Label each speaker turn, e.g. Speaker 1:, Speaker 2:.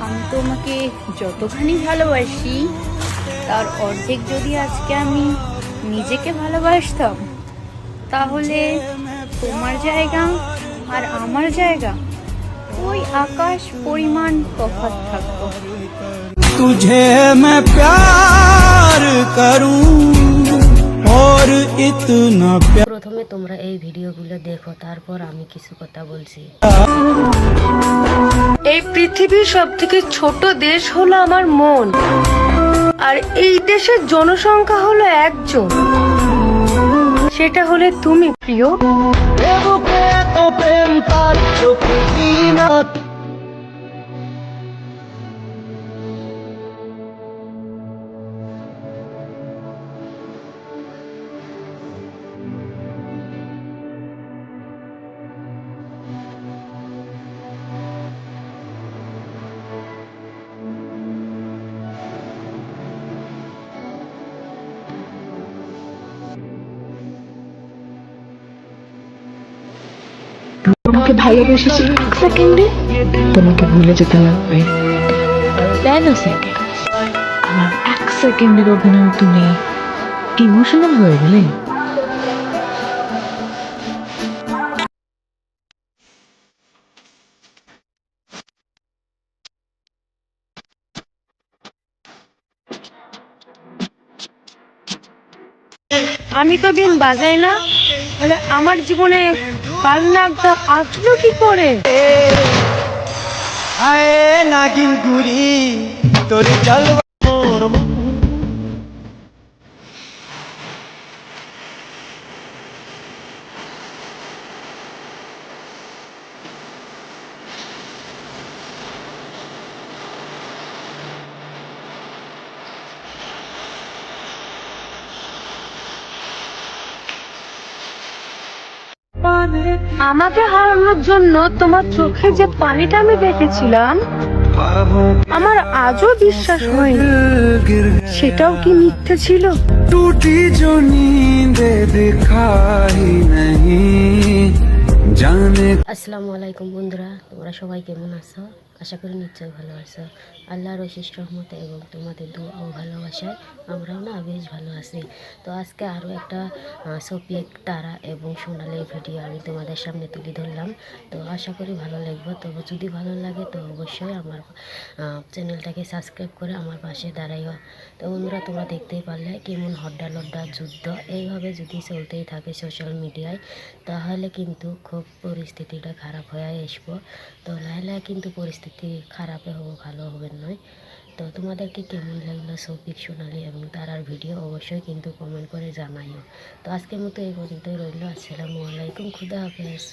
Speaker 1: আমি তোমাকে যতখানি ভালোবাসি তার অর্ধেক যদি আজকে আমি নিজেকে ভালোবাসতাম, তাহলে তোমার জায়গা আর আমার জায়গা ওই আকাশ পরিমাণ তফাৎ থাকতো।
Speaker 2: तुझे मैं प्यार करूं और इतना प्यार।
Speaker 3: প্রথমে তোমরা এই ভিডিওগুলো দেখো, তারপর আমি কিছু কথা বলছি।
Speaker 4: এই পৃথিবীর সবথেকে ছোট দেশ হলো আমার মন, আর এই দেশের জনসংখ্যা হলো একজন, সেটা হলে তুমি প্রিয়।
Speaker 5: তোমাকে ভালোবেসেছি এক সেকেন্ডে, তোমাকে ভুলে যেতে লাগবে 10 সেকেন্ড। আমার এক সেকেন্ডের অভিনয় তুমি ইমোশনাল হয়ে গেলে।
Speaker 4: আমি তো বিন বাজাই না, তাহলে আমার জীবনে বাজনাটা আসলো কি করে?
Speaker 2: आए नागिन गुरी तोरी चल
Speaker 4: আমাকে হারানোর জন্য তোমার চোখে যে পানিটা আমি দেখেছিলাম, আমার আজও বিশ্বাস হয়নি সেটাও কি মিথ্যে ছিল।
Speaker 2: टूटी जो नींद देखा ही नहीं जाने।
Speaker 3: আসসালামু আলাইকুম বন্ধুরা, তোমরা সবাই কেমন আছো? আশা করি নিশ্চয়ই ভালো আছো। আল্লাহর অশেষ রহমতে এবং তোমাদের দোয়া ও ভালোবাসায় আমরাও না বেশ ভালো আছি। তো আজকে আরও একটা শফিক, তারা এবং সোনালির ভিডিও আমি তোমাদের সামনে তুলে ধরলাম। তো আশা করি ভালো লাগবে। তো যদি ভালো লাগে তো অবশ্যই আমার চ্যানেলটাকে সাবস্ক্রাইব করে আমার পাশে দাঁড়াইও। তো বন্ধুরা, তোমরা দেখতেই পারলে কেমন হড্ডা লড্ডা যুদ্ধ এইভাবে যদি চলতেই থাকে সোশ্যাল মিডিয়ায়, তাহলে কিন্তু খুব পরিস্থিতিটা খারাপ হয়ে আসবো। তো লাহে কিন্তু পরিস্থিতি খারাপে হবো, ভালো হবে নয়। তো তোমাদেরকে কেমন লাগলো শফিক, সোনালি এবং তারার ভিডিও অবশ্যই কিন্তু কমেন্ট করে জানাইও। তো আজকের মতো এই পর্যন্তই রইল। আসসালামু আলাইকুম, খুদা হাফেজ।